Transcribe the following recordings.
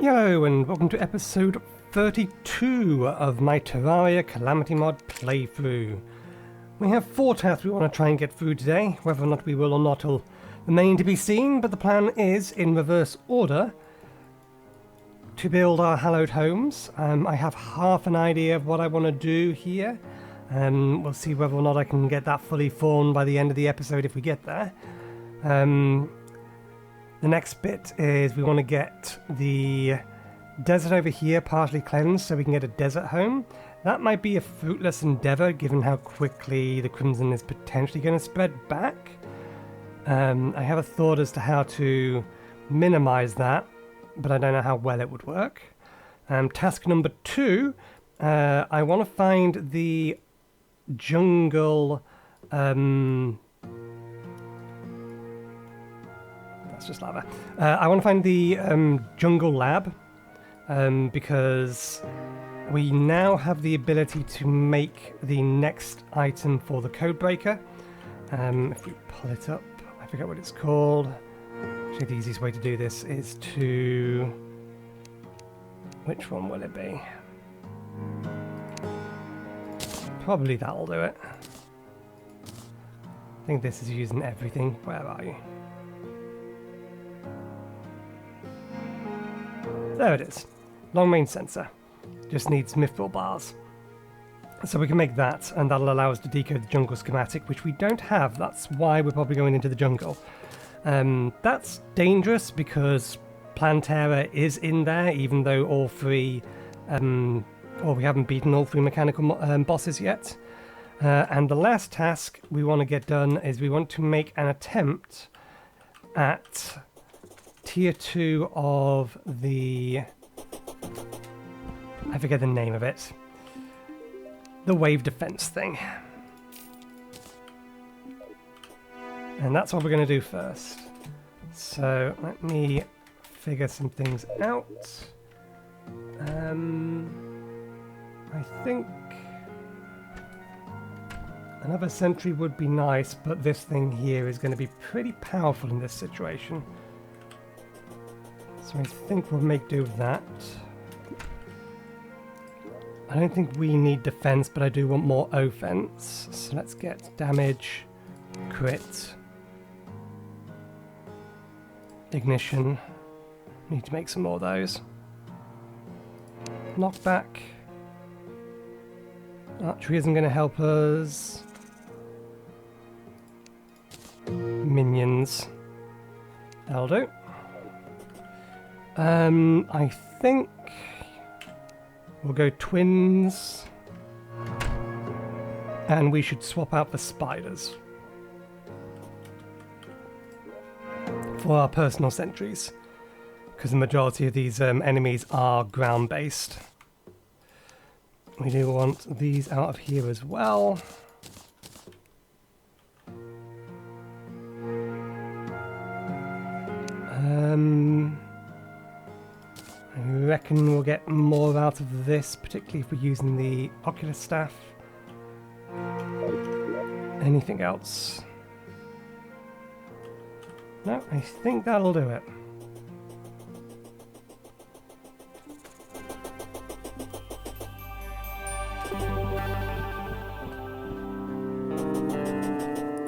Hello and welcome to episode 32 of my Terraria Calamity mod playthrough. We have 4 tasks we want to try and get through today. Whether or not we will or not will remain to be seen, but the plan is, in reverse order, to build our hallowed homes. I have half an idea of what I want to do here. We'll see whether or not I can get that fully formed by the end of the episode if we get there. The next bit is we want to get the desert over here partially cleansed so we can get a desert home. That might be a fruitless endeavor given how quickly the Crimson is potentially going to spread back. I have a thought as to how to minimize that, but I don't know how well it would work. Task number 2, I want to find the jungle... That's just lava. I want to find the jungle lab because we now have the ability to make the next item for the code breaker. If we pull it up, I forget what it's called. Actually, the easiest way to do this is to... Which one will it be? Probably that'll do it. I think this is using everything. Where are you? There it is. Long range sensor. Just needs mithril bars. So we can make that, and that'll allow us to decode the jungle schematic, which we don't have. That's why we're probably going into the jungle. That's dangerous because Plantera is in there, even though all 3... we haven't beaten all 3 mechanical bosses yet. And the last task we want to get done is we want to make an attempt at Tier 2 of the... I forget the name of it. The wave defense thing. And that's what we're going to do first. So let me figure some things out. I think another sentry would be nice, but this thing here is going to be pretty powerful in this situation. So I think we'll make do with that. I don't think we need defense, but I do want more offense. So let's get damage, crit, ignition. Need to make some more of those. Knockback. Archery isn't going to help us. Minions. That'll do. I think we'll go twins, and we should swap out the spiders for our personal sentries, because the majority of these enemies are ground-based. We do want these out of here as well. I reckon we'll get more out of this, particularly if we're using the ocular staff. Anything else? No, I think that'll do it.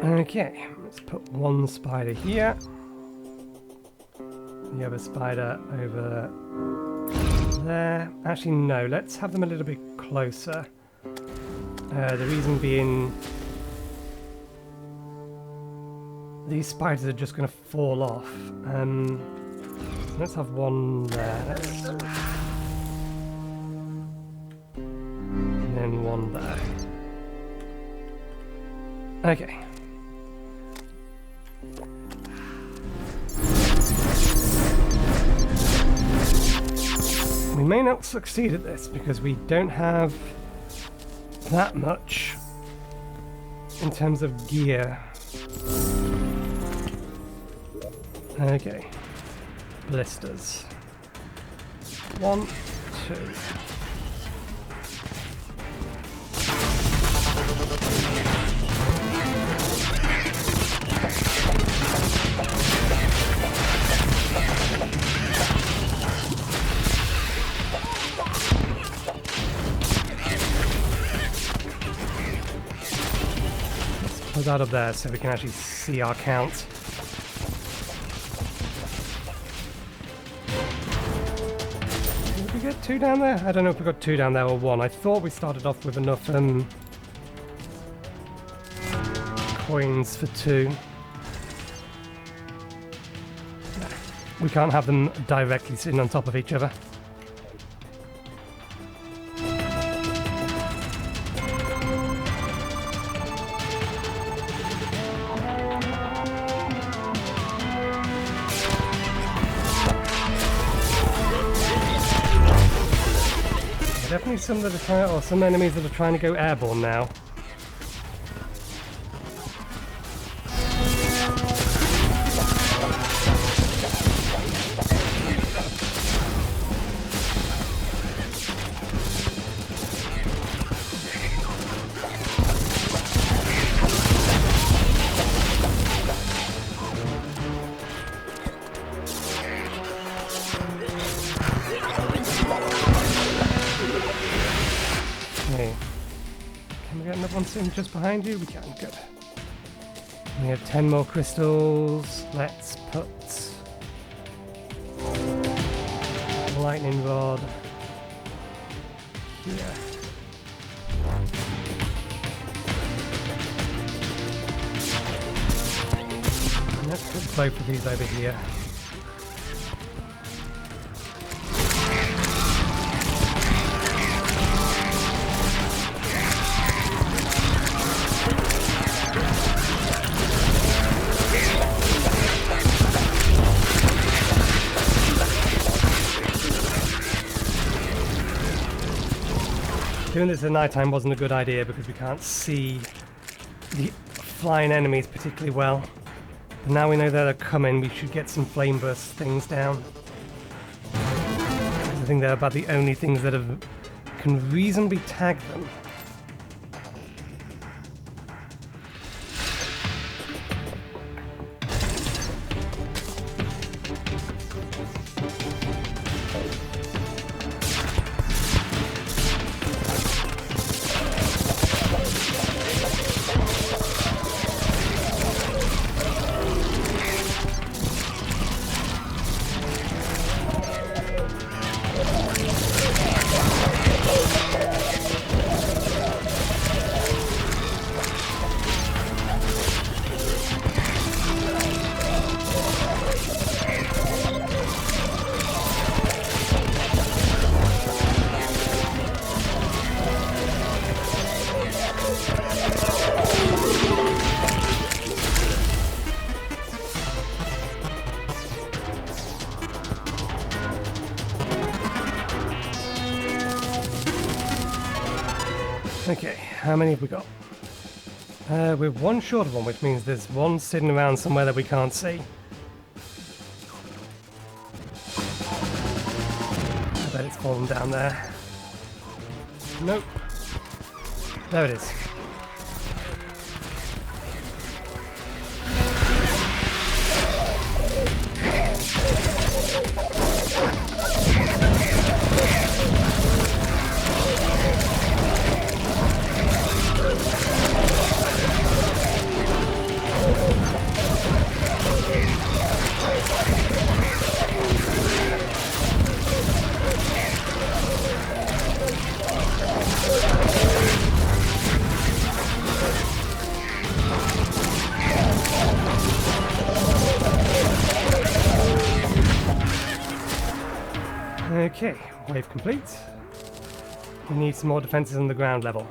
Okay, let's put one spider here. The other spider over there. Actually, no, let's have them a little bit closer. The reason being, these spiders are just going to fall off. Let's have one there. And then one there. Okay. We may not succeed at this because we don't have that much in terms of gear. Okay. Blisters. 1, 2. that up there so we can actually see our count. Did we get 2 down there? I don't know if we got 2 down there or 1. I thought we started off with enough coins for 2. We can't have them directly sitting on top of each other. Definitely some that are trying, or some enemies that are trying to go airborne now. Can we get another one sitting just behind you? We can, good. We have 10 more crystals. Let's put lightning rod here. And let's put both of these over here. Doing this at night time wasn't a good idea because we can't see the flying enemies particularly well. But now we know that they're coming, we should get some flame burst things down. I think they're about the only things that can reasonably tag them. Okay, how many have we got? We're one short of one, which means there's one sitting around somewhere that we can't see. I bet it's fallen down there. Nope. There it is. Okay, wave complete. We need some more defenses on the ground level.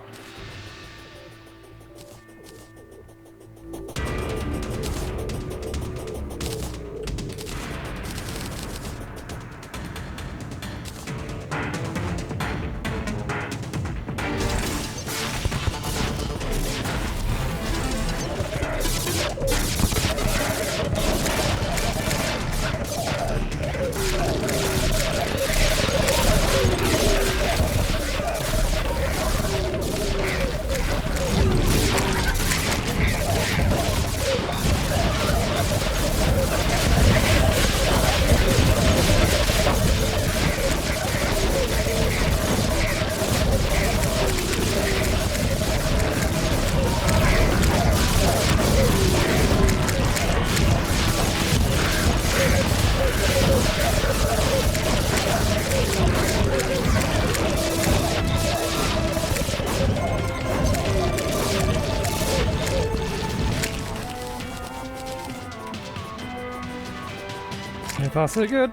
So far so good.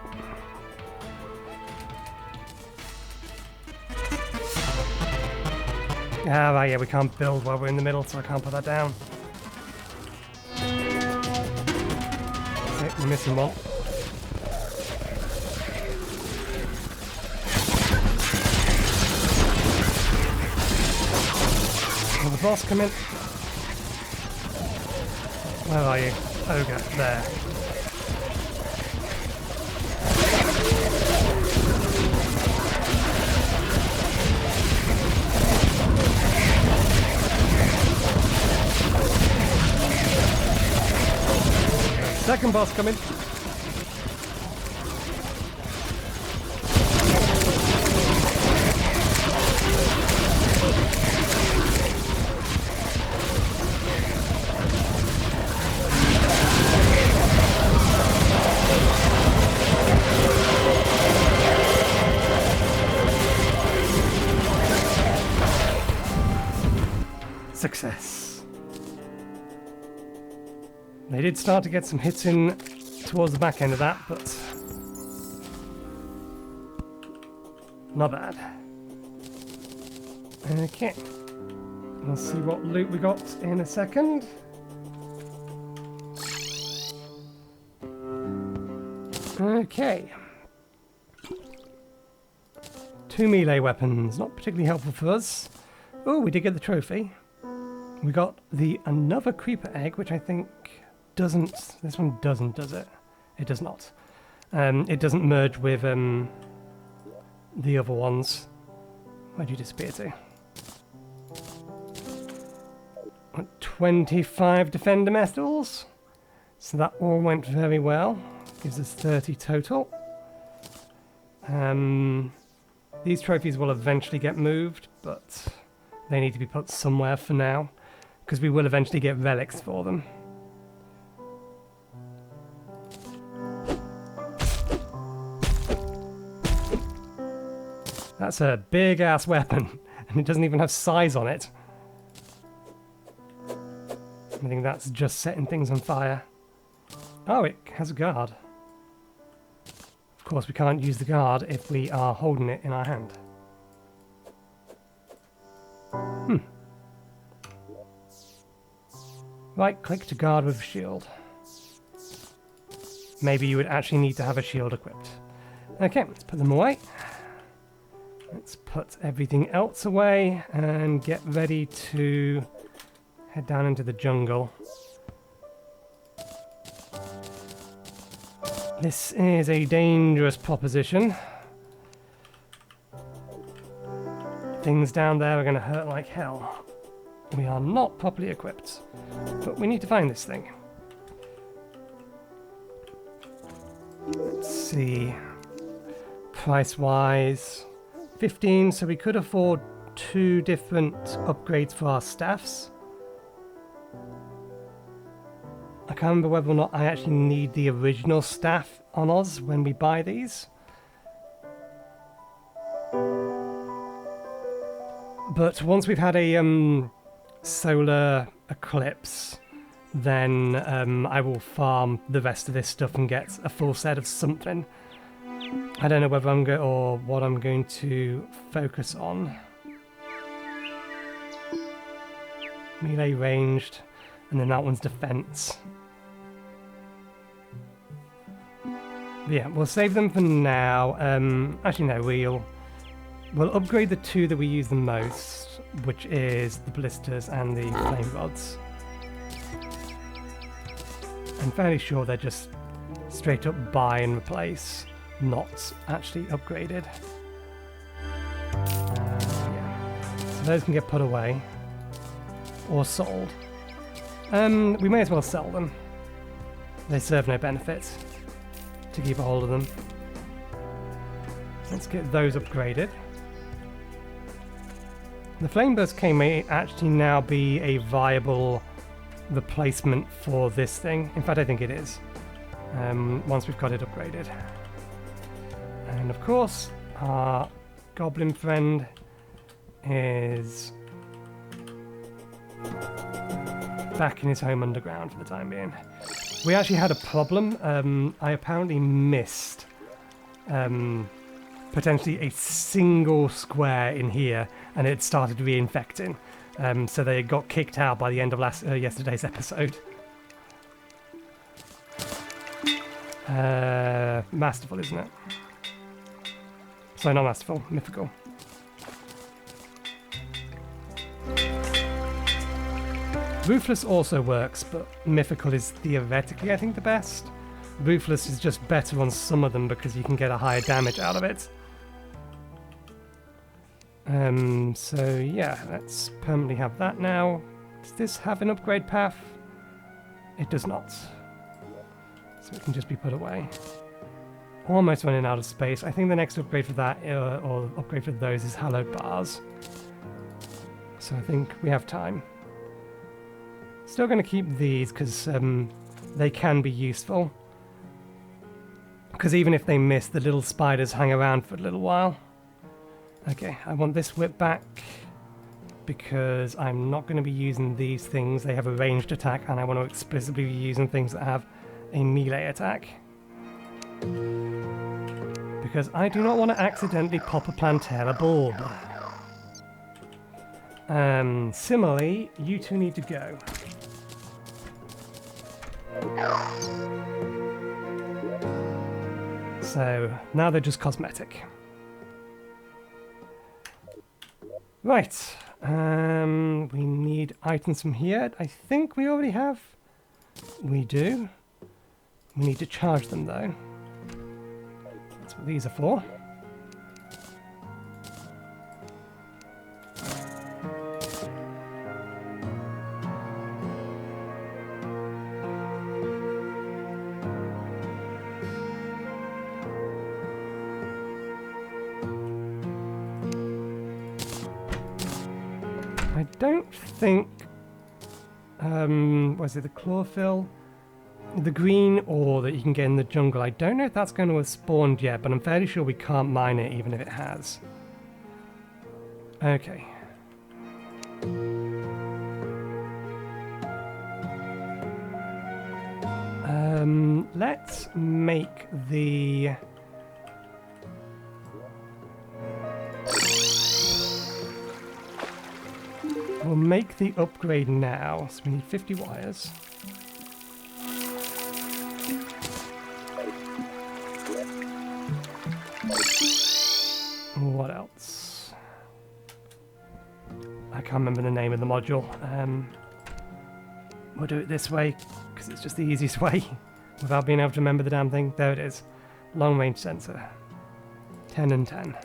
Ah, right, yeah, we can't build while we're in the middle, so I can't put that down. That's it, we're missing one. Will the boss come in? Where are you? Ogre, there. Second boss coming. Success. They did start to get some hits in towards the back end of that, but not bad. Okay, we'll see what loot we got in a second. Okay. 2 melee weapons, not particularly helpful for us. Oh, we did get the trophy. We got another creeper egg, which I think doesn't... This one doesn't, does it? It does not. It doesn't merge with the other ones. Where'd you disappear to? 25 defender metals. So that all went very well. Gives us 30 total. These trophies will eventually get moved, but they need to be put somewhere for now, because we will eventually get relics for them. That's a big ass weapon, and it doesn't even have size on it. I think that's just setting things on fire. Oh, it has a guard. Of course, we can't use the guard if we are holding it in our hand. Right click to guard with a shield. Maybe you would actually need to have a shield equipped. Okay, let's put them away. Let's put everything else away and get ready to head down into the jungle. This is a dangerous proposition. Things down there are going to hurt like hell. We are not properly equipped, but we need to find this thing. Let's see. Price-wise, 15, so we could afford 2 different upgrades for our staffs. I can't remember whether or not I actually need the original staff on us when we buy these. But once we've had a solar eclipse, then I will farm the rest of this stuff and get a full set of something. I don't know whether I'm going or what I'm going to focus on. Melee ranged, and then that one's defense. But yeah, we'll save them for now. Actually, no, we'll upgrade the 2 that we use the most, which is the blisters and the flame rods. I'm fairly sure they're just straight up buy and replace, not actually upgraded. Yeah. So those can get put away or sold. We may as well sell them. They serve no benefit to keep a hold of them. Let's get those upgraded. The Flame Burst Cane may actually now be a viable replacement for this thing. In fact, I think it is. Once we've got it upgraded. And of course, our goblin friend is back in his home underground for the time being. We actually had a problem. I apparently missed potentially a single square in here, and it started reinfecting. So they got kicked out by the end of yesterday's episode. Masterful, isn't it? Sorry, not masterful, mythical. Ruthless also works, but mythical is theoretically, I think, the best. Ruthless is just better on some of them because you can get a higher damage out of it. So yeah, let's permanently have that now. Does this have an upgrade path? It does not. So it can just be put away. Almost running out of space. I think the next upgrade for that, or upgrade for those, is hallowed bars. So I think we have time. Still going to keep these because they can be useful. Because even if they miss, the little spiders hang around for a little while. Okay, I want this whip back because I'm not going to be using these things. They have a ranged attack, and I want to explicitly be using things that have a melee attack. Because I do not want to accidentally pop a Plantera bulb. Similarly, you two need to go. So now they're just cosmetic. Right, we need items from here. I think we already have. We do. We need to charge them though. That's what these are for. I don't think, was it the chlorophyll? The green ore that you can get in the jungle, I don't know if that's going to have spawned yet, but I'm fairly sure we can't mine it even if it has. Okay. Let's make the... We'll make the upgrade now, so we need 50 wires. What else? I can't remember the name of the module. We'll do it this way, because it's just the easiest way, without being able to remember the damn thing. There it is. Long range sensor. 10 and 10.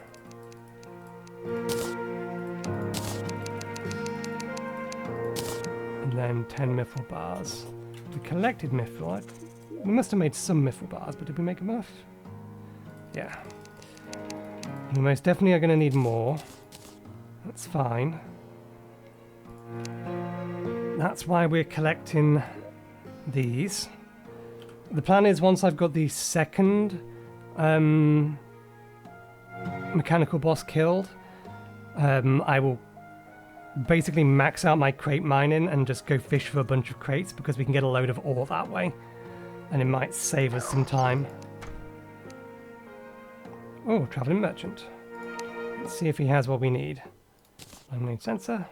And then 10 mithril bars. We collected mithril. We must have made some mithril bars, but did we make enough? Yeah. We most definitely are going to need more. That's fine. That's why we're collecting these. The plan is once I've got the second mechanical boss killed, I will basically max out my crate mining and just go fish for a bunch of crates because we can get a load of ore that way. And it might save us some time. Oh, traveling merchant. Let's see if he has what we need. Long-range sensor.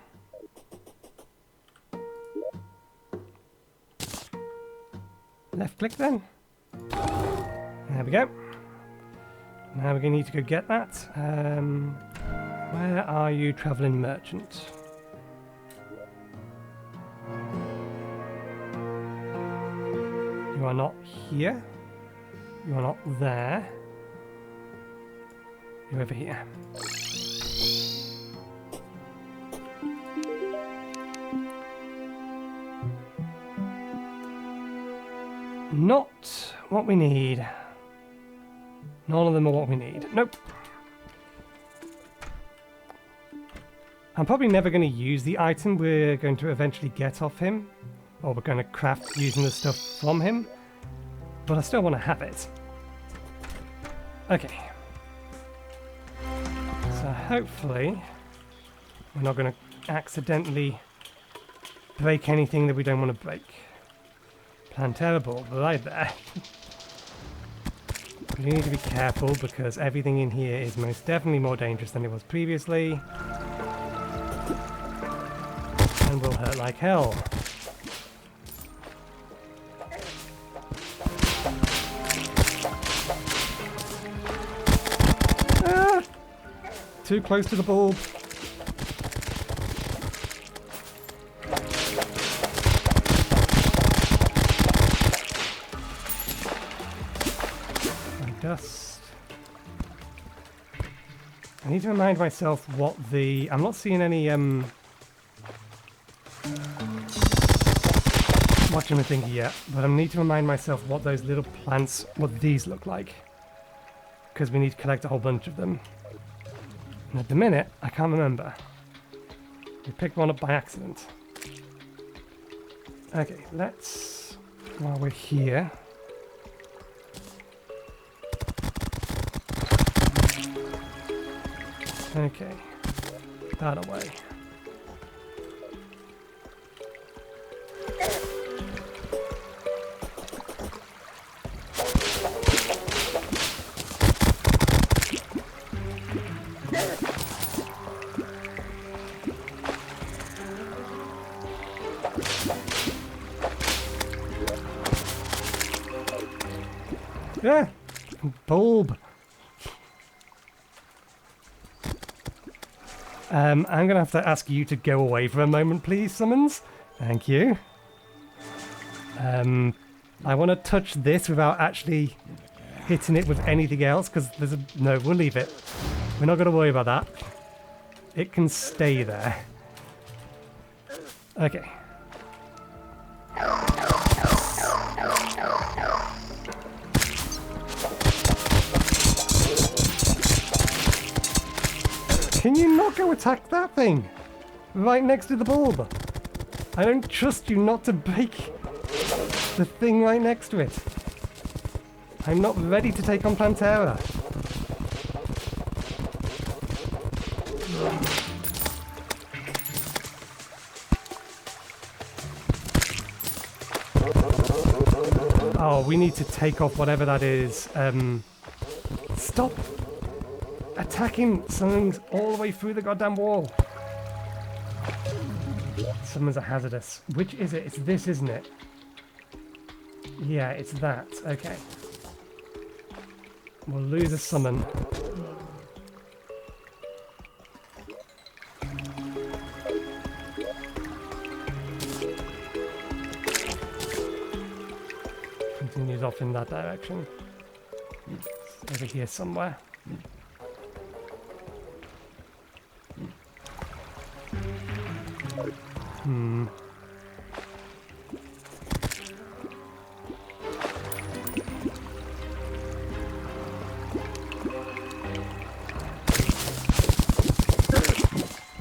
Left click then. There we go. Now we're going to need to go get that. Where are you, traveling merchant? You are not here. You are not there. You're over here. Not what we need. None of them are what we need. Nope. I'm probably never going to use the item we're going to eventually get off him. Or we're going to craft using the stuff from him. But I still want to have it. Okay. So hopefully we're not going to accidentally break anything that we don't want to break. Plantera bulb right there. You need to be careful because everything in here is most definitely more dangerous than it was previously. And will hurt like hell. Ah! Too close to the bulb. Dust. I need to remind myself what the... I'm not seeing any, whatchamacallit yet, but I need to remind myself what those little plants, what these look like. Because we need to collect a whole bunch of them. And at the minute, I can't remember. We picked one up by accident. Okay, let's... While we're here... Okay, that away. Yeah, bulb. I'm going to have to ask you to go away for a moment, please, Summons. Thank you. I want to touch this without actually hitting it with anything else, because there's a... No, we'll leave it. We're not going to worry about that. It can stay there. Okay. Can you not go attack that thing? Right next to the bulb. I don't trust you not to break the thing right next to it. I'm not ready to take on Plantera. Oh, we need to take off whatever that is. Stop attacking something all the way through the goddamn wall. Summons are hazardous. Which is it? It's this, isn't it? Yeah, it's that. Okay. We'll lose a summon. Continues off in that direction. It's over here somewhere.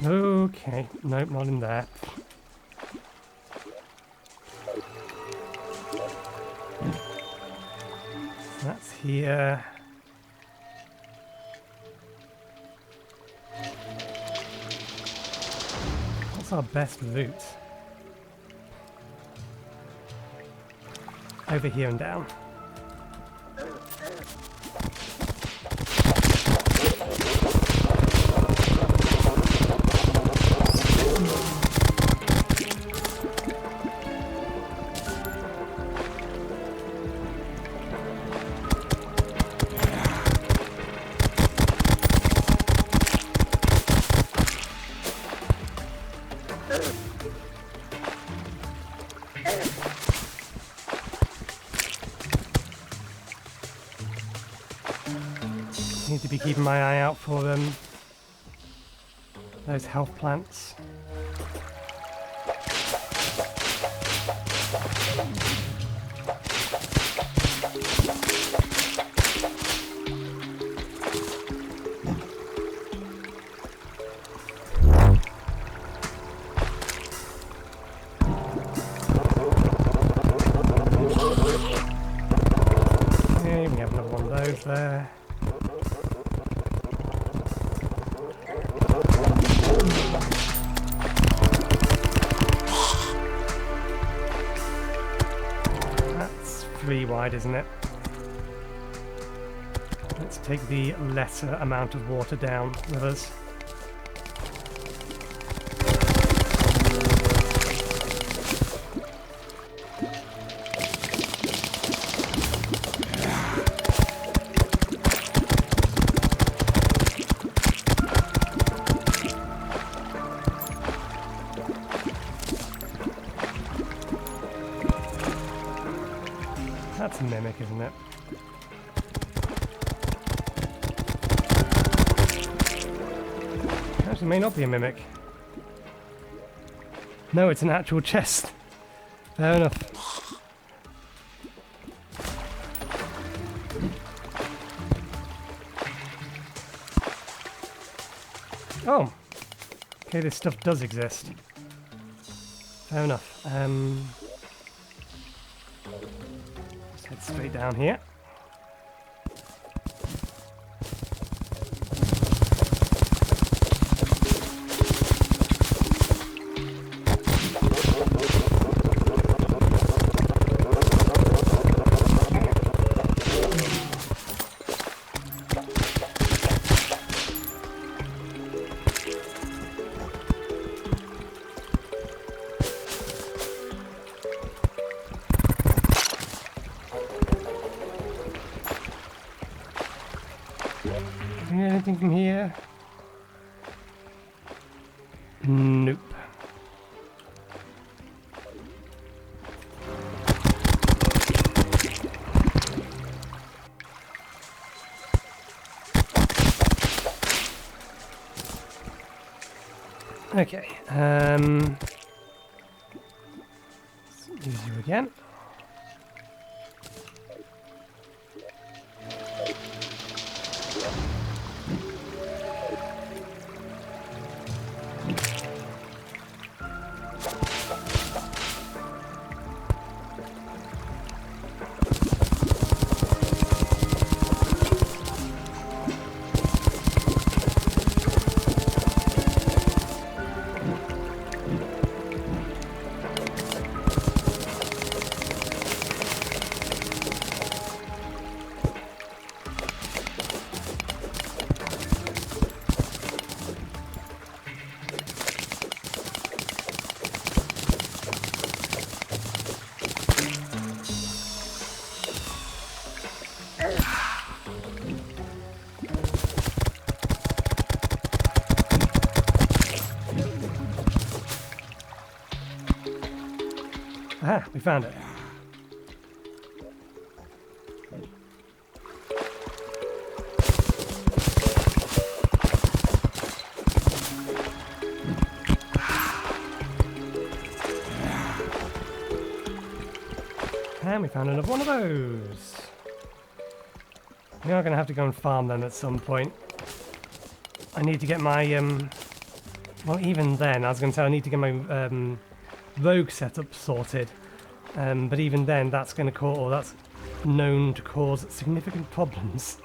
Okay, nope, not in there. That's here. What's our best route? Over here and down. Need to be keeping my eye out for those health plants. Okay, we have another one of those there. 3 wide, isn't it? Let's take the lesser amount of water down with us. That's a mimic, isn't it? Actually, it may not be a mimic. No, it's an actual chest. Fair enough. Oh! Okay, this stuff does exist. Fair enough. Let's head straight down here. Anything from here? Nope. Okay. Let's use you again. Aha, we found it. And we found another one of those. We are going to have to go and farm them at some point. I need to get my, well, even then, I was going to say I need to get my rogue setup sorted. But even then, that's going to cause, or that's known to cause significant problems.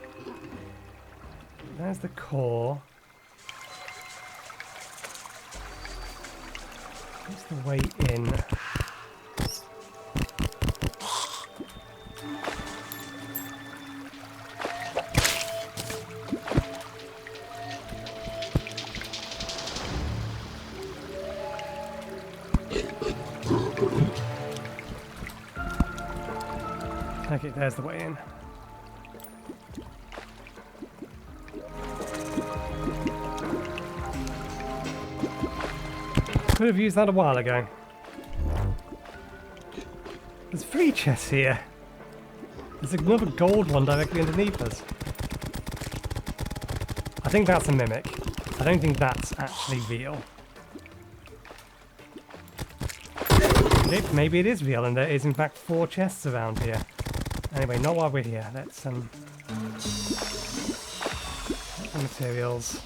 There's the core. What's the way in? Okay, there's the way in. Could have used that a while ago. There's 3 chests here. There's another gold one directly underneath us. I think that's a mimic. I don't think that's actually real. Maybe it is real and there is in fact 4 chests around here. Anyway, not while we're here. Let's get the materials.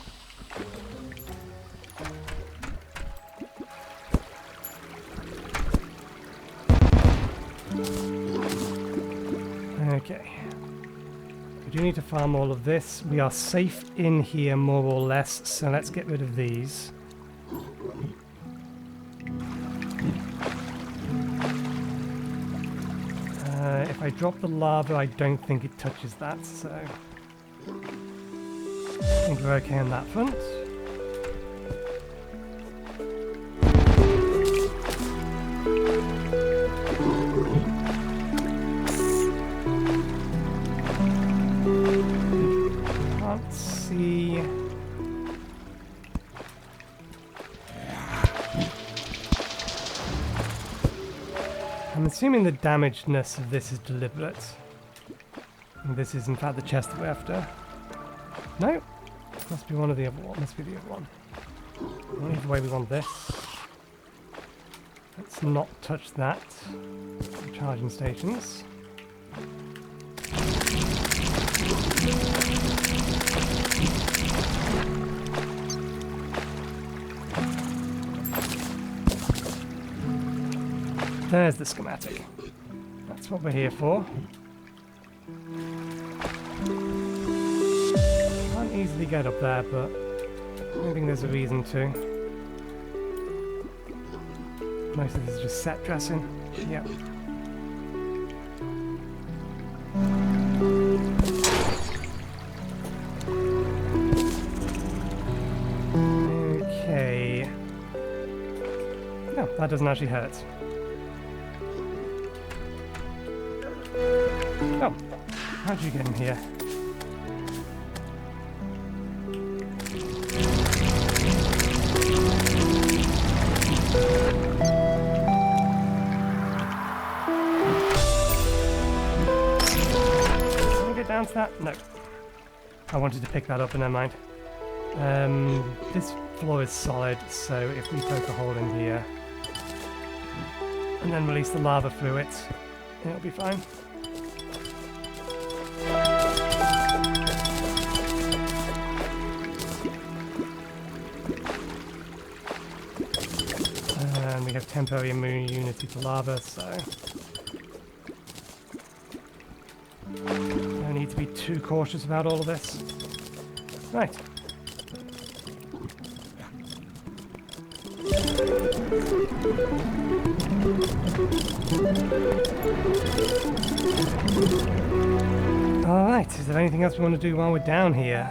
Okay. We do need to farm all of this. We are safe in here more or less, so let's get rid of these. if I drop the lava, I don't think it touches that, so I think we're okay on that front. Can't see. I'm assuming the damagedness of this is deliberate. And this is in fact the chest that we're after. No, must be one of the other one. Must be the other one. Well, either way, we want this. Let's not touch that. Charging stations. There's the schematic. That's what we're here for. Can't easily get up there, but I don't think there's a reason to. Most of this is just set dressing. Yep. Okay. No, that doesn't actually hurt. Oh, how'd you get in here? Can I get down to that? No. I wanted to pick that up, and never mind. This floor is solid, so if we poke a hole in here and then release the lava through it, it'll be fine. And we have temporary immunity to lava, so no need to be too cautious about all of this. Right. Alright, is there anything else we want to do while we're down here?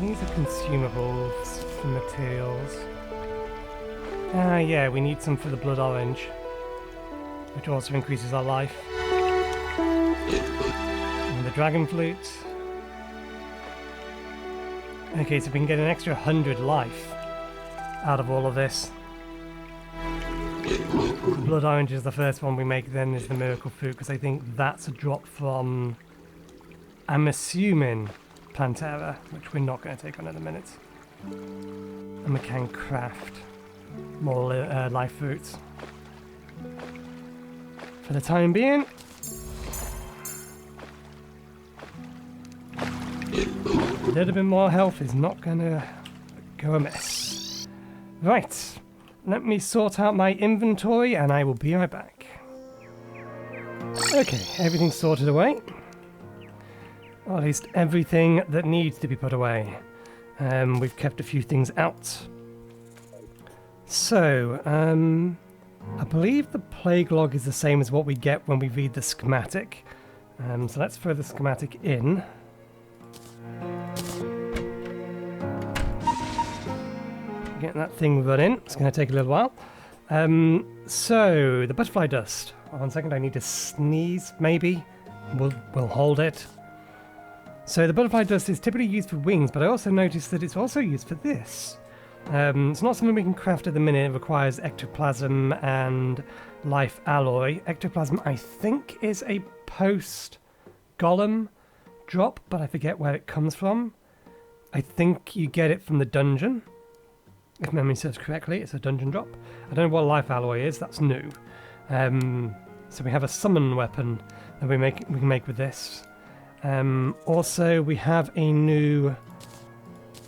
These are consumables for materials. Yeah, we need some for the blood orange, which also increases our life. And the dragon flute. Okay, so we can get an extra 100 life out of all of this. The blood orange is the first one we make, then is the miracle fruit, because I think that's a drop from, I'm assuming, Plantera, which we're not going to take on in a minute. And we can craft more life fruits. For the time being, a little bit more health is not going to go amiss. Right, let me sort out my inventory and I will be right back. Okay, everything's sorted away. Or at least everything that needs to be put away. We've kept a few things out. So, I believe the plague log is the same as what we get when we read the schematic. So let's throw the schematic in. Getting that thing running. It's going to take a little while. So, the butterfly dust. 1 second, I need to sneeze, maybe. We'll hold it. So the butterfly dust is typically used for wings, but I also noticed that it's also used for this. It's not something we can craft at the minute. It requires ectoplasm and life alloy. Ectoplasm, I think, is a post-golem drop, but I forget where it comes from. I think you get it from the dungeon. If memory serves correctly, it's a dungeon drop. I don't know what life alloy is. That's new. So we have a summon weapon that we can make with this. Also, we have a new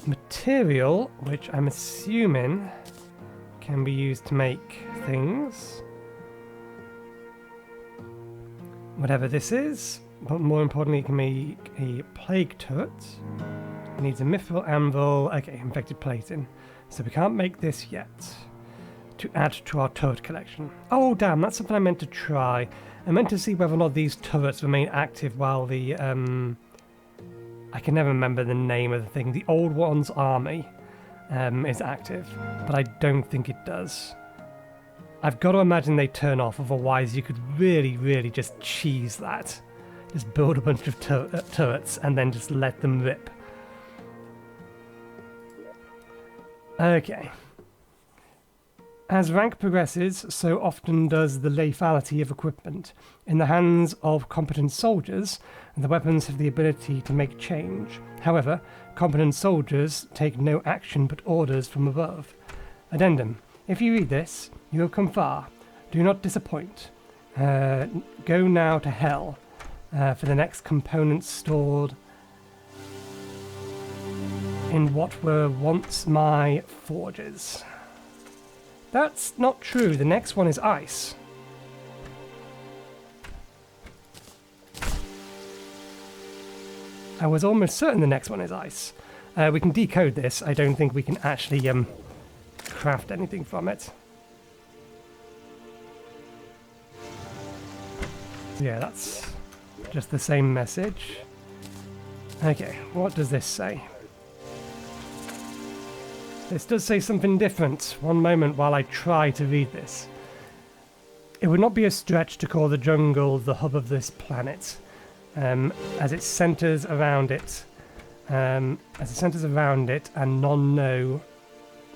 material, which I'm assuming can be used to make things. Whatever this is, but more importantly, it can make a plague turret. It needs a mithril anvil. Okay, infected plating. So we can't make this yet. to add to our turret collection. Oh damn, that's something I meant to try. I meant to see whether or not these turrets remain active while the I can never remember the name of the thing. The Old One's army is active, but I don't think it does. I've got to imagine they turn off, otherwise you could really just cheese that. Just build a bunch of turrets and then just let them rip. Okay. As rank progresses, so often does the lethality of equipment. In the hands of competent soldiers, the weapons have the ability to make change. However, competent soldiers take no action but orders from above. Addendum. If you read this, you have come far. Do not disappoint. Go now to hell for the next components stored in what were once my forges. That's not true. The next one is ice. I was almost certain the next one is ice. We can decode this. I don't think we can actually craft anything from it. Yeah, that's just the same message. Okay, what does this say? This does say something different. One moment while I try to read this. It would not be a stretch to call the jungle the hub of this planet, as it centers around it. And none know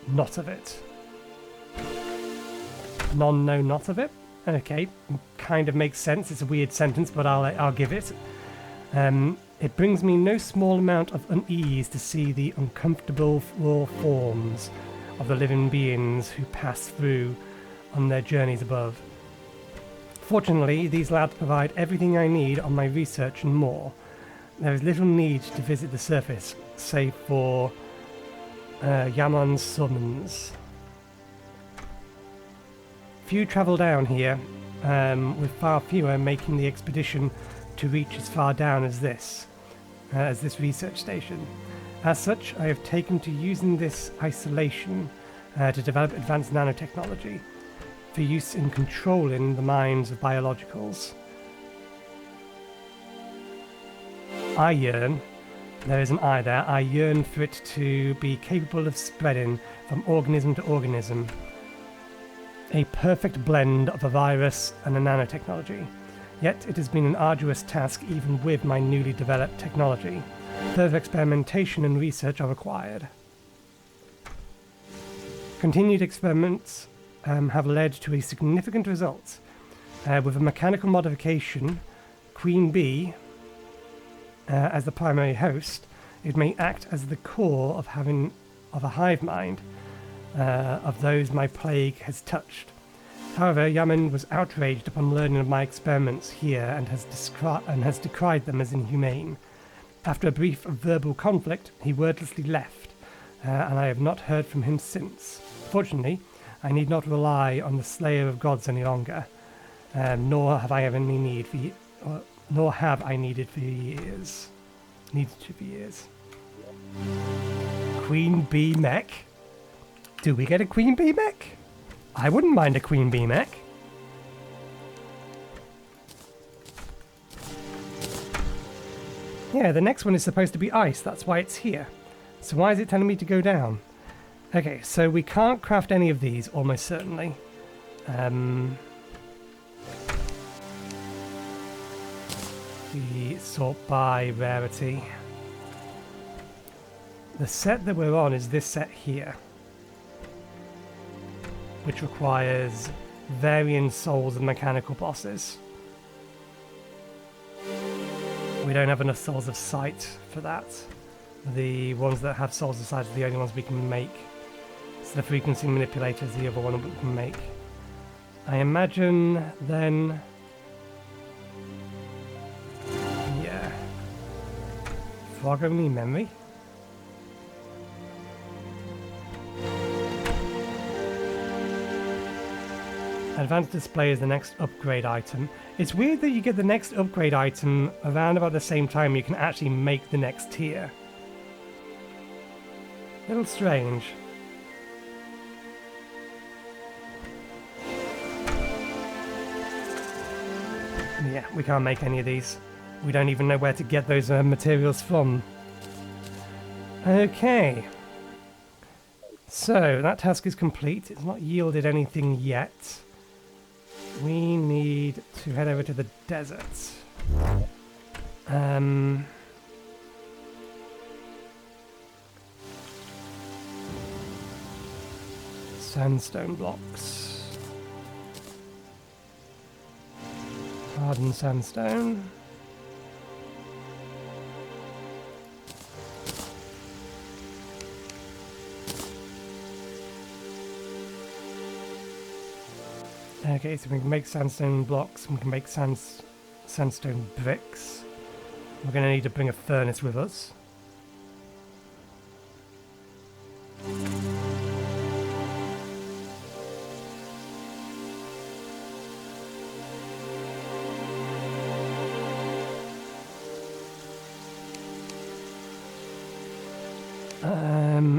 not of it. None know not of it? Okay, kind of makes sense. It's a weird sentence, but I'll give it. It brings me no small amount of unease to see the uncomfortable raw forms of the living beings who pass through on their journeys above. Fortunately, these labs provide everything I need on my research and more. There is little need to visit the surface, save for Yaman's summons. Few travel down here, with far fewer making the expedition to reach as far down as this research station. As such, I have taken to using this isolation to develop advanced nanotechnology for use in controlling the minds of biologicals. I yearn, there is an I there, I yearn for it to be capable of spreading from organism to organism. A perfect blend of a virus and a nanotechnology. Yet it has been an arduous task even with my newly developed technology. Further experimentation and research are required. Continued experiments have led to a significant result. With a mechanical modification, Queen Bee, as the primary host, it may act as the core of a hive mind of those my plague has touched. However, Yaman was outraged upon learning of my experiments here and has decried them as inhumane. After a brief verbal conflict, he wordlessly left, and I have not heard from him since. Fortunately, I need not rely on the Slayer of Gods any longer, nor have I needed for years. Queen Bee mech? Do we get a Queen Bee mech? I wouldn't mind a Queen Bee mech. Yeah, the next one is supposed to be ice, that's why it's here. So why is it telling me to go down? Okay, so we can't craft any of these, almost certainly. We sort by rarity. The set that we're on is this set here, which requires varying souls of mechanical bosses. We don't have enough souls of sight for that. The ones that have souls of sight are the only ones we can make. So the frequency manipulator is the other one we can make. I imagine then... yeah. Frog only memory? Advanced display is the next upgrade item. It's weird that you get the next upgrade item around about the same time you can actually make the next tier. A little strange. Yeah, we can't make any of these. We don't even know where to get those materials from. Okay. So, that task is complete. It's not yielded anything yet. We need to head over to the desert. Sandstone blocks. Hardened sandstone. Okay, so we can make sandstone blocks, we can make sandstone bricks. We're going to need to bring a furnace with us.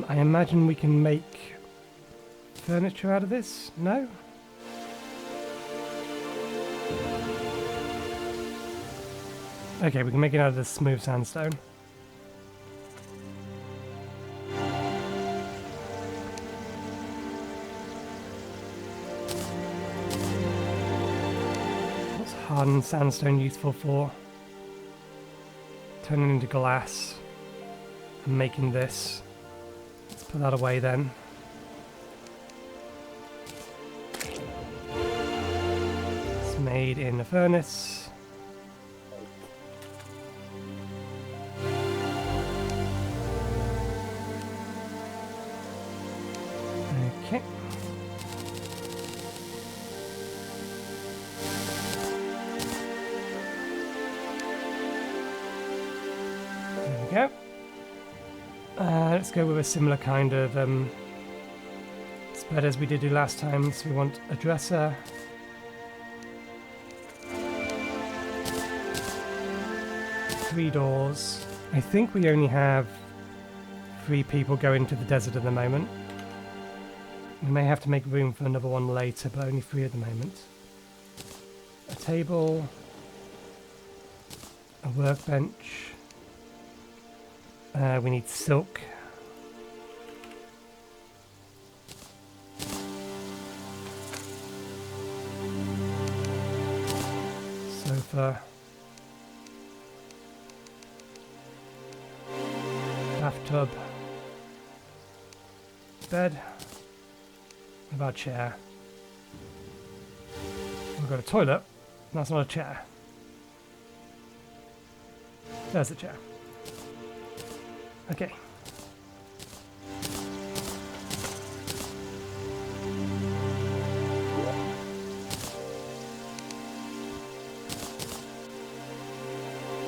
I imagine we can make furniture out of this? No? Okay, we can make it out of this smooth sandstone. What's hardened sandstone useful for? Turning into glass and making this. Let's put that away then. It's made in a furnace. Okay. There we go. Let's go with a similar kind of spread as we did do last time. So we want a dresser. Three doors. I think we only have 3 people going to the desert at the moment. We may have to make room for another one later, but only 3 at the moment. A table. A workbench. We need silk. Sofa. Bathtub. Bed. What about a chair? We've got a toilet. That's not a chair. There's the chair. Okay.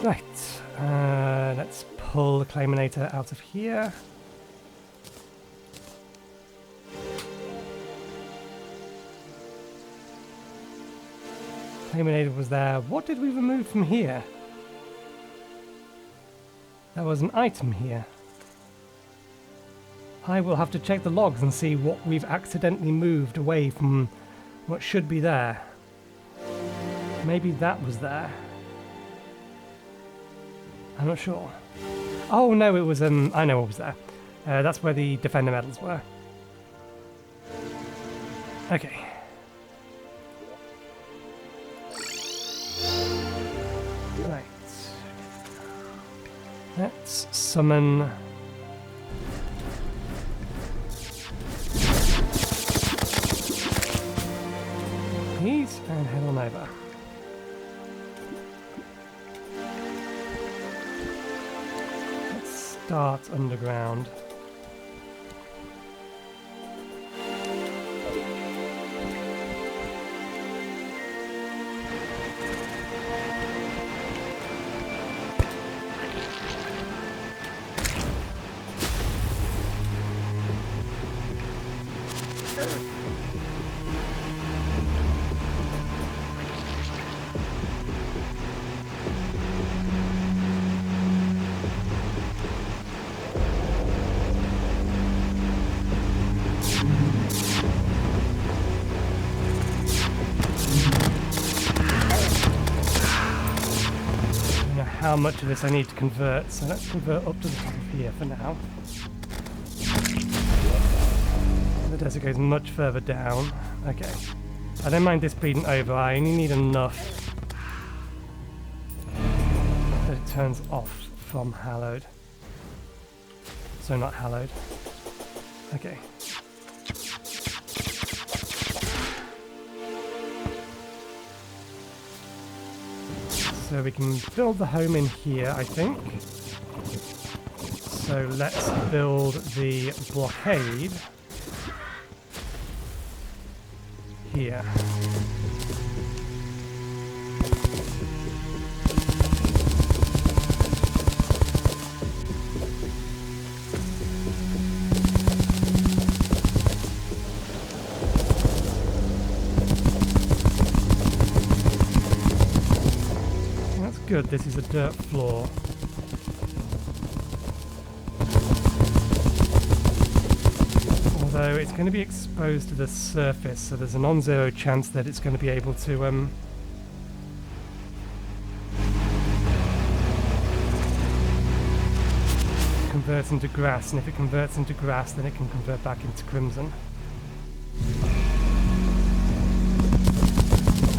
Right. Let's pull the Claiminator out of here. Claiminator was there. What did we remove from here? There was an item here. I will have to check the logs and see what we've accidentally moved away from what should be there. Maybe that was there. I'm not sure. Oh no, it was, I know what was there. That's where the Defender medals were. Okay. Right. Let's summon... these and head on over. Let's start underground. how much of this I need to convert, so let's convert up to the top of here for now. The desert goes much further down. Okay. I don't mind this bleeding over, I only need enough that it turns off from hallowed. So not hallowed. Okay. So we can build the home in here, I think. So let's build the blockade here. That's good, this is a dirt floor. Although it's going to be exposed to the surface, so there's a non-zero chance that it's going to be able to convert into grass, and if it converts into grass then it can convert back into crimson.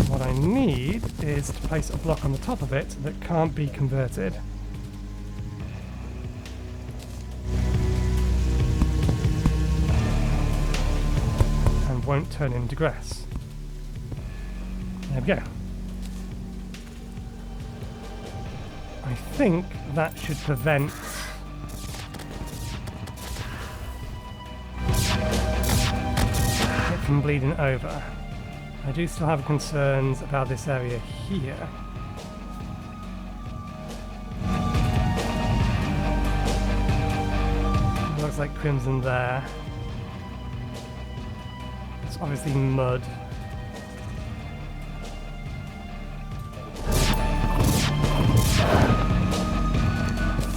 What I need is to place a block on the top of it that can't be converted. Won't turn into grass. There we go. I think that should prevent it from bleeding over. I do still have concerns about this area here. Looks like crimson there. Obviously mud. I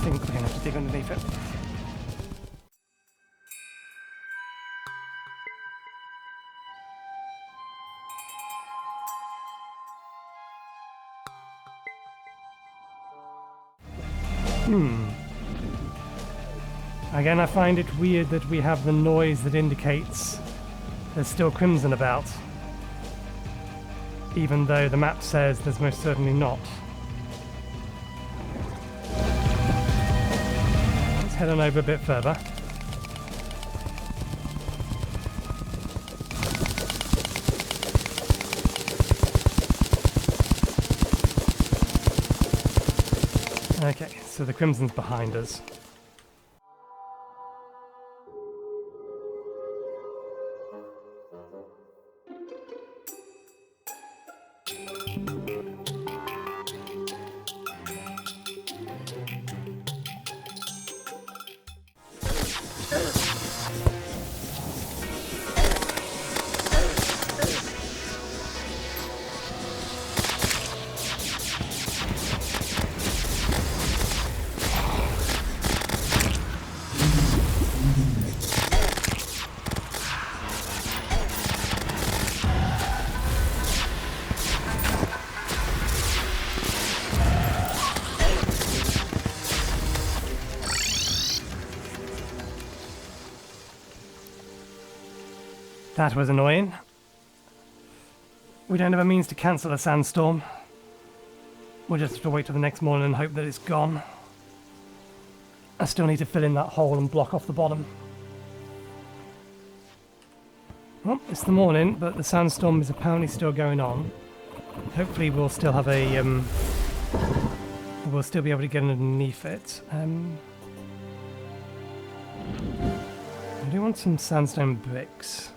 think we're going to have to dig underneath it. Again, I find it weird that we have the noise that indicates there's still crimson about, even though the map says there's most certainly not. Let's head on over a bit further. Okay, so the crimson's behind us. That was annoying. We don't have a means to cancel a sandstorm. We'll just have to wait till the next morning and hope that it's gone. I still need to fill in that hole and block off the bottom. Well, it's the morning, but the sandstorm is apparently still going on. Hopefully we'll still have a... we'll still be able to get underneath it. I do want some sandstone bricks.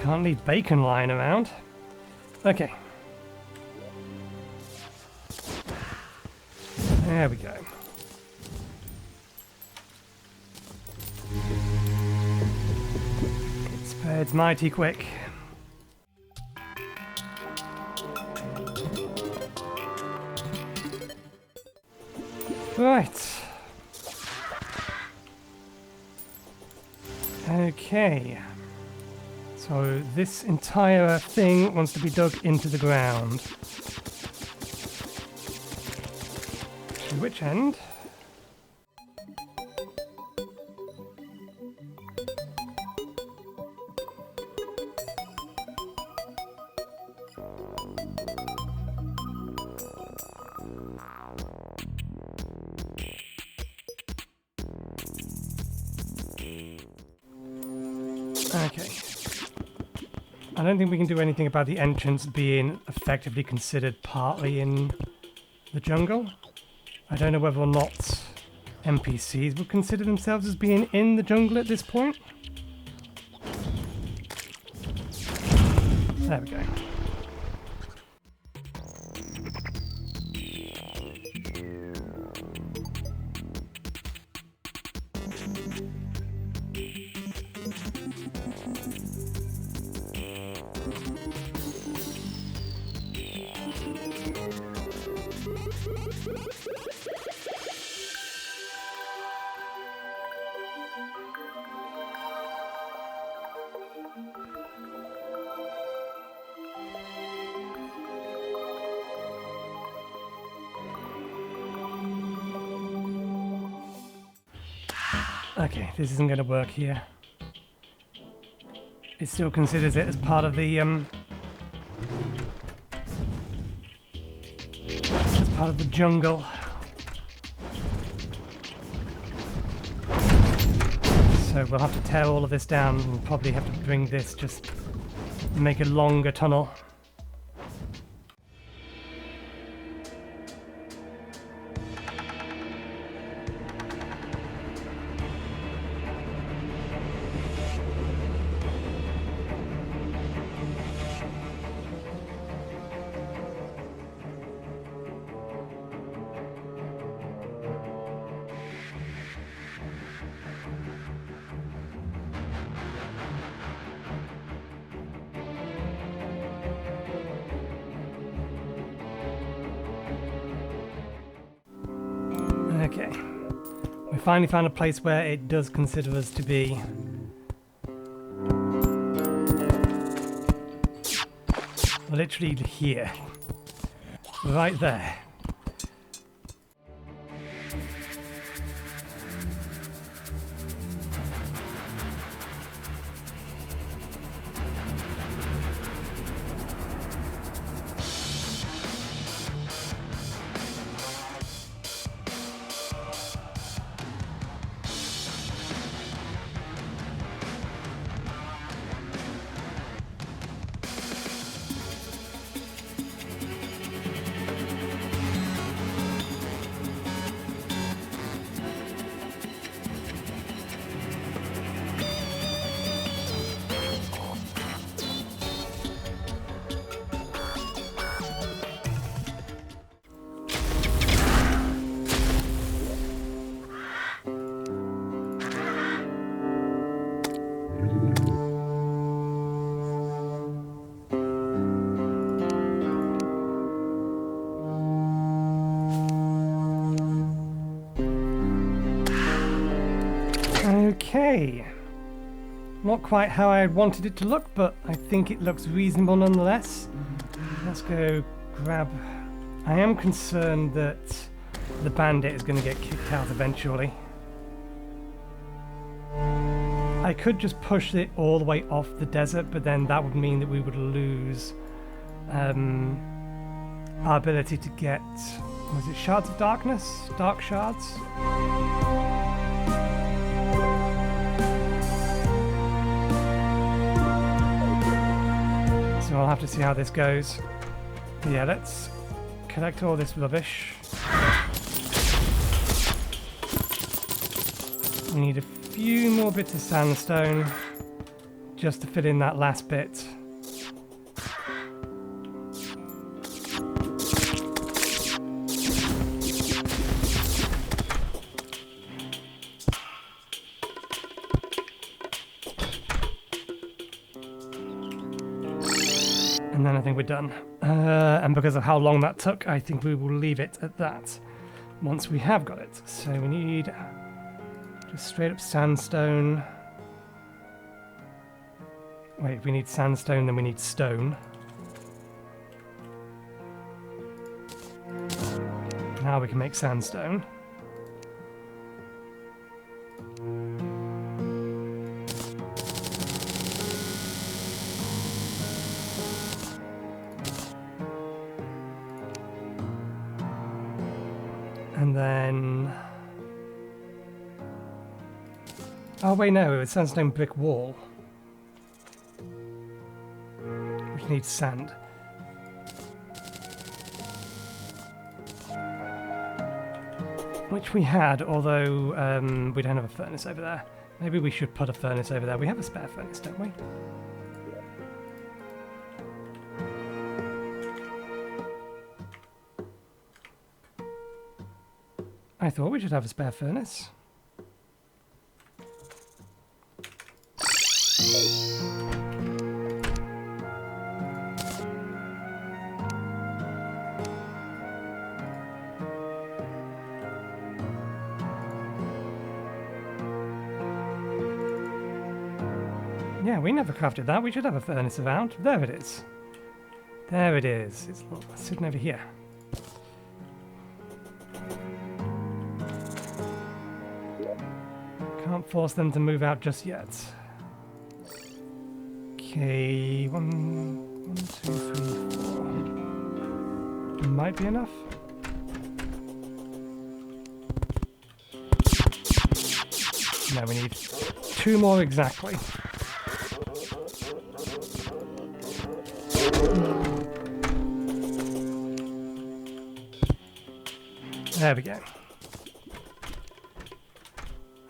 Can't leave bacon lying around. Okay. There we go. It spreads mighty quick. Right. Okay. So this entire thing wants to be dug into the ground. To which end? Okay. I don't think we can do anything about the entrance being effectively considered partly in the jungle. I don't know whether or not NPCs would consider themselves as being in the jungle at this point. There we go. Okay, this isn't going to work here. It still considers it as part of the jungle. So we'll have to tear all of this down and probably have to bring this, just make a longer tunnel. Okay, we finally found a place where it does consider us to be. Literally here. Right there. Okay, not quite how I wanted it to look, but I think it looks reasonable nonetheless. Let's go grab... I am concerned that the bandit is going to get kicked out eventually. I could just push it all the way off the desert, but then that would mean that we would lose our ability to get... was it Shards of Darkness? Dark Shards? So I'll have to see how this goes. Yeah, let's collect all this rubbish. We need a few more bits of sandstone just to fill in that last bit. And then I think we're done. And because of how long that took, I think we will leave it at that. once we have got it. So we need just straight up sandstone. Wait, we need sandstone, then we need stone. Now we can make sandstone. And then... oh wait, no, it was sandstone brick wall. Which needs sand. Which we had, although we don't have a furnace over there. Maybe we should put a furnace over there. We have a spare furnace, don't we? I thought we should have a spare furnace. Yeah, we never crafted that. We should have a furnace around. There it is. There it is. It's sitting over here. Can't force them to move out just yet. Okay, one, two, three, 4. Might be enough. No, we need 2 more exactly. There we go.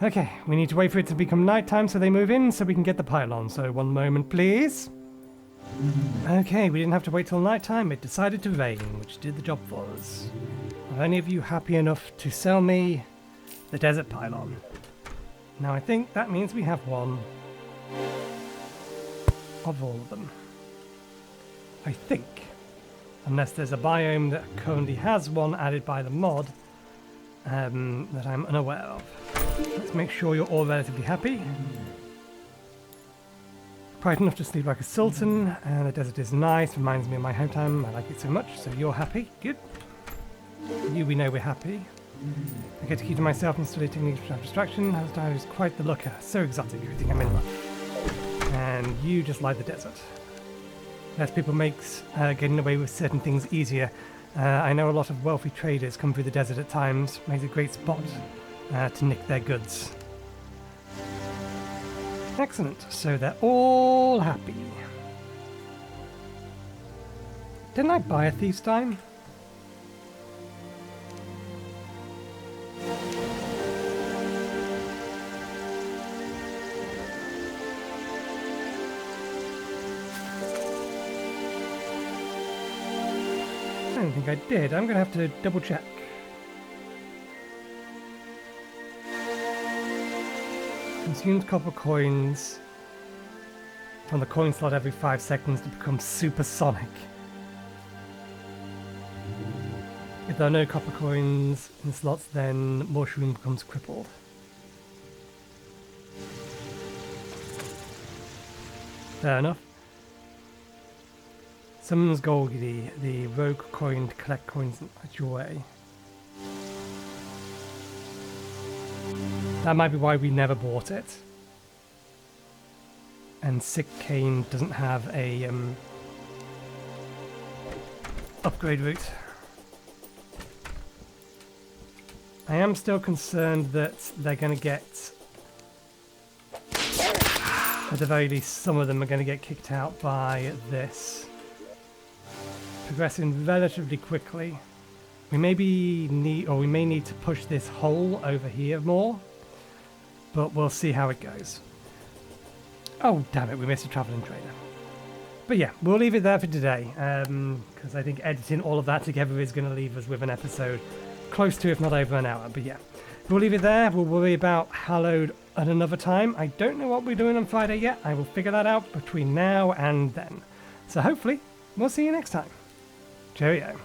Okay, we need to wait for it to become nighttime so they move in so we can get the pylon. So 1 moment, please. Okay, we didn't have to wait till nighttime. It decided to rain, which did the job for us. Are any of you happy enough to sell me the desert pylon? Now I think that means we have one of all of them. I think. Unless there's a biome that currently has one added by the mod that I'm unaware of. Let's make sure you're all relatively happy. Quite enough to sleep like a sultan, and the desert is nice, reminds me of my hometown, I like it so much, so you're happy, good. You, we know we're happy. I get to keep to myself and study techniques without distraction, as I is quite the looker, so exotic, you think I'm in love. And you just like the desert. Less people makes getting away with certain things easier. I know a lot of wealthy traders come through the desert at times, makes a great spot to nick their goods. Excellent, so they're all happy. Didn't I buy a thief's dime? I don't think I did. I'm going to have to double check. Consumes copper coins from the coin slot every 5 seconds to become supersonic. If there are no copper coins in slots, then mushroom becomes crippled. Fair enough. Summons Golgity, the rogue coin to collect coins at your way. That might be why we never bought it. And Sick Cane doesn't have a upgrade route. I am still concerned that they're going to get, at the very least, some of them are going to get kicked out by this. Progressing relatively quickly. We may need to push this hole over here more, but we'll see how it goes. Oh damn it, we missed a traveling trader. But yeah, we'll leave it there for today, because I think editing all of that together is going to leave us with an episode close to, if not over, an hour. But yeah, we'll leave it there. We'll worry about Hallowed at another time. I don't know what we're doing on Friday yet. I will figure that out between now and then. So hopefully, we'll see you next time. Cheerio.